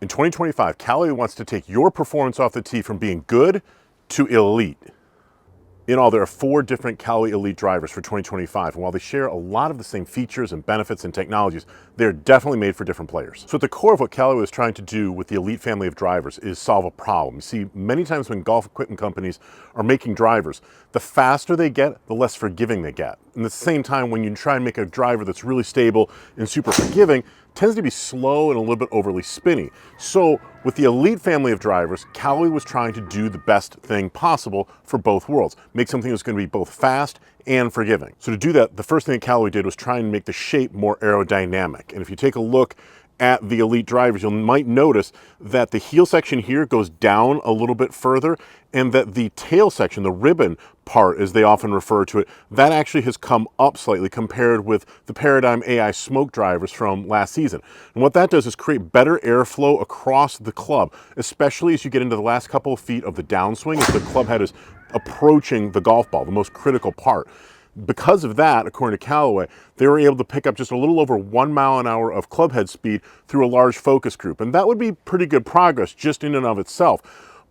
In 2025, Callaway wants to take your performance off the tee from being good to elite. In all, there are 4 different Callaway Elyte drivers for 2025, and while they share a lot of the same features and benefits and technologies, they're definitely made for different players. So at the core of what Callaway is trying to do with the Elyte family of drivers is solve a problem. You see, many times when golf equipment companies are making drivers, the faster they get, the less forgiving they get. And at the same time, when you try and make a driver that's really stable and super forgiving, tends to be slow and a little bit overly spinny. So with the Elyte family of drivers, Callaway was trying to do the best thing possible for both worlds. Make something that's going to be both fast and forgiving. So to do that, the first thing that Callaway did was try and make the shape more aerodynamic. And if you take a look at the Elyte drivers, you might notice that the heel section here goes down a little bit further, and that the tail section, the ribbon part as they often refer to it, that actually has come up slightly compared with the Paradigm AI smoke drivers from last season. And what that does is create better airflow across the club, especially as you get into the last couple of feet of the downswing as the club head is approaching the golf ball, the most critical part. Because of that, according to Callaway, they were able to pick up just a little over 1 mile an hour of club head speed through a large focus group. And that would be pretty good progress just in and of itself.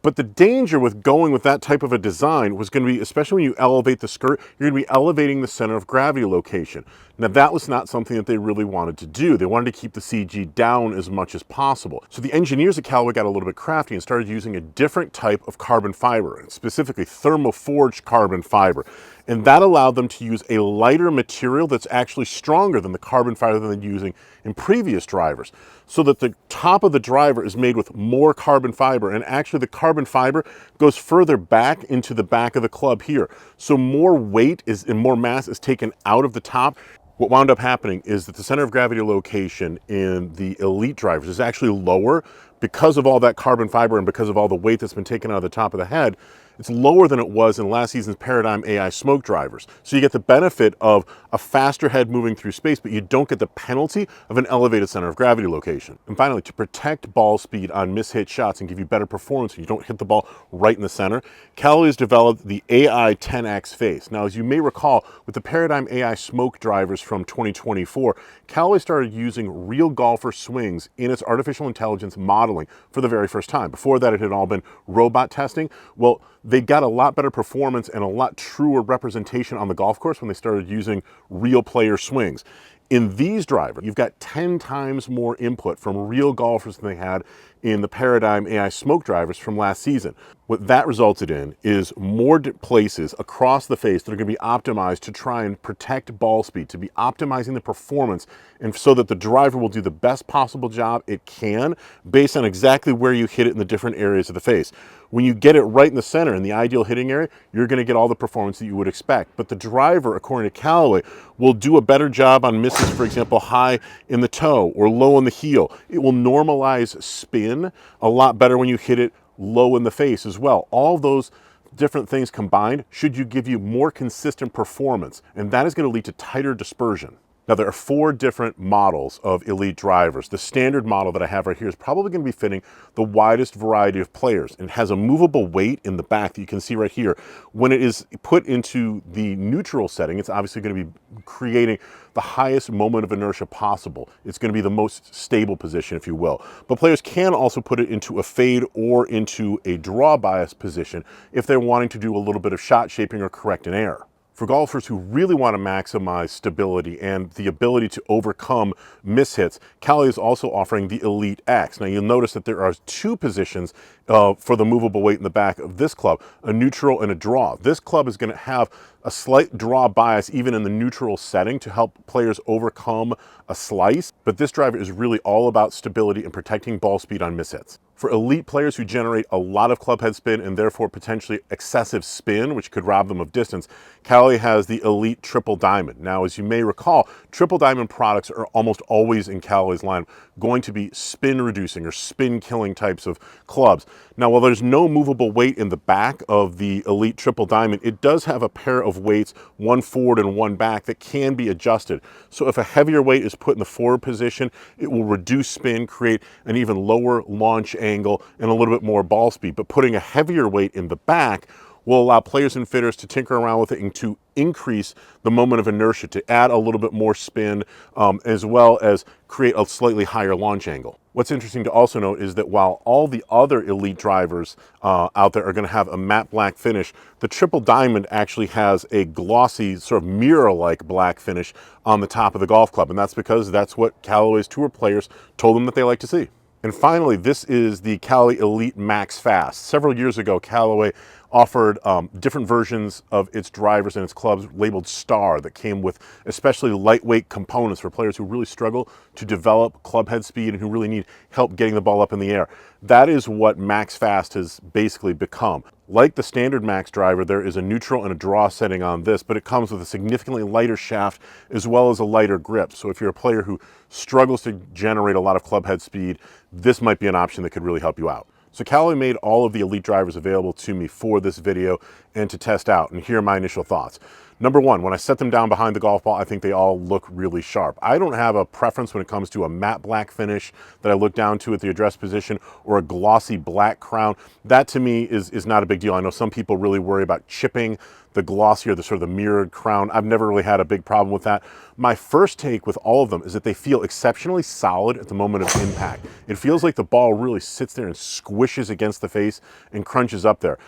But the danger with going with that type of a design was going to be, especially when you elevate the skirt, you're going to be elevating the center of gravity location. Now that was not something that they really wanted to do. They wanted to keep the CG down as much as possible. So the engineers at Callaway got a little bit crafty and started using a different type of carbon fiber, and specifically thermoforged carbon fiber. And that allowed them to use a lighter material that's actually stronger than the carbon fiber than they're using in previous drivers. So that the top of the driver is made with more carbon fiber, and actually the carbon fiber goes further back into the back of the club here. So more weight and more mass is taken out of the top. What wound up happening is that the center of gravity location in the Elyte drivers is actually lower because of all that carbon fiber and because of all the weight that's been taken out of the top of the head. It's lower than it was in last season's Paradigm AI smoke drivers. So you get the benefit of a faster head moving through space, but you don't get the penalty of an elevated center of gravity location. And finally, to protect ball speed on mishit shots and give you better performance when you don't hit the ball right in the center, Callaway has developed the AI 10X face. Now, as you may recall, with the Paradigm AI smoke drivers from 2024, Callaway started using real golfer swings in its artificial intelligence modeling for the very first time. Before that, it had all been robot testing. Well, they got a lot better performance and a lot truer representation on the golf course when they started using real player swings. In these drivers, you've got 10 times more input from real golfers than they had in the Paradigm AI smoke drivers from last season. What that resulted in is more places across the face that are going to be optimized to try and protect ball speed, to be optimizing the performance, and so that the driver will do the best possible job it can based on exactly where you hit it in the different areas of the face. When you get it right in the center, in the ideal hitting area, you're going to get all the performance that you would expect. But the driver, according to Callaway, will do a better job on misses, for example, high in the toe or low in the heel. It will normalize spin a lot better when you hit it low in the face as well. All those different things combined should give you more consistent performance, and that is going to lead to tighter dispersion. Now, there are 4 different models of Elyte drivers. The standard model that I have right here is probably going to be fitting the widest variety of players. It has a movable weight in the back that you can see right here. When it is put into the neutral setting, it's obviously going to be creating the highest moment of inertia possible. It's going to be the most stable position, if you will. But players can also put it into a fade or into a draw bias position if they're wanting to do a little bit of shot shaping or correct an error. For golfers who really want to maximize stability and the ability to overcome mishits, Callaway is also offering the Elyte X. Now, you'll notice that there are 2 positions for the movable weight in the back of this club, a neutral and a draw. This club is going to have a slight draw bias even in the neutral setting to help players overcome a slice, but this driver is really all about stability and protecting ball speed on mishits. For elite players who generate a lot of club head spin and therefore potentially excessive spin, which could rob them of distance, Callaway has the Elyte Triple Diamond. Now, as you may recall, Triple Diamond products are almost always in Callaway's line going to be spin reducing or spin killing types of clubs. Now, while there's no movable weight in the back of the Elyte Triple Diamond, it does have a pair of weights, one forward and one back, that can be adjusted. So if a heavier weight is put in the forward position, it will reduce spin, create an even lower launch angle and a little bit more ball speed. But putting a heavier weight in the back will allow players and fitters to tinker around with it and to increase the moment of inertia, to add a little bit more spin, as well as create a slightly higher launch angle. What's interesting to also note is that while all the other Elyte drivers out there are going to have a matte black finish, the Triple Diamond actually has a glossy, sort of mirror-like black finish on the top of the golf club, and that's because that's what Callaway's tour players told them that they like to see. And finally, this is the Callaway Elyte Max Fast. Several years ago, Callaway offered different versions of its drivers and its clubs labeled Star that came with especially lightweight components for players who really struggle to develop club head speed and who really need help getting the ball up in the air. That is what Max Fast has basically become. Like the standard Max driver, there is a neutral and a draw setting on this, but it comes with a significantly lighter shaft as well as a lighter grip. So if you're a player who struggles to generate a lot of club head speed, this might be an option that could really help you out. So Callaway made all of the Elyte drivers available to me for this video and to test out, and here are my initial thoughts. Number one, when I set them down behind the golf ball, I think they all look really sharp. I don't have a preference when it comes to a matte black finish that I look down to at the address position or a glossy black crown. That to me is not a big deal. I know some people really worry about chipping the glossier, the sort of the mirrored crown. I've never really had a big problem with that. My first take with all of them is that they feel exceptionally solid at the moment of impact. It feels like the ball really sits there and squishes against the face and crunches up there.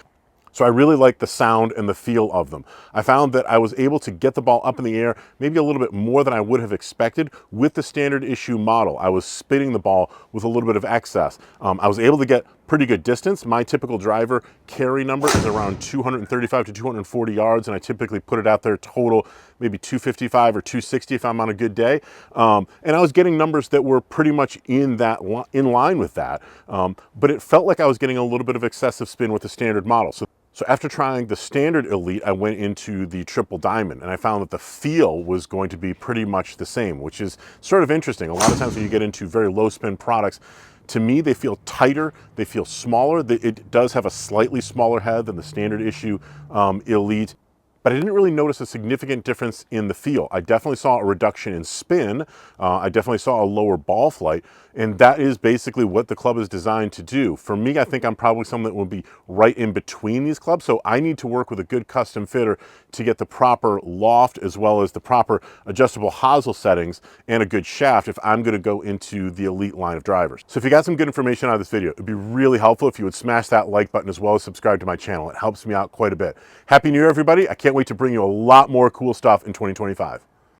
So I really like the sound and the feel of them. I found that I was able to get the ball up in the air maybe a little bit more than I would have expected with the standard issue model. I was spinning the ball with a little bit of excess. I was able to get pretty good distance. My typical driver carry number is around 235 to 240 yards, and I typically put it out there total maybe 255 or 260 if I'm on a good day. And I was getting numbers that were pretty much in line with that, but it felt like I was getting a little bit of excessive spin with the standard model. So after trying the standard Elyte, I went into the Triple Diamond, and I found that the feel was going to be pretty much the same, which is sort of interesting. A lot of times when you get into very low spin products, to me, they feel tighter, they feel smaller. It does have a slightly smaller head than the standard issue Elyte, but I didn't really notice a significant difference in the feel. I definitely saw a reduction in spin. I definitely saw a lower ball flight, and that is basically what the club is designed to do. For me, I think I'm probably someone that will be right in between these clubs, so I need to work with a good custom fitter to get the proper loft as well as the proper adjustable hosel settings and a good shaft if I'm gonna go into the Elyte line of drivers. So if you got some good information out of this video, it'd be really helpful if you would smash that like button as well as subscribe to my channel. It helps me out quite a bit. Happy New Year, everybody. I can't wait to bring you a lot more cool stuff in 2025.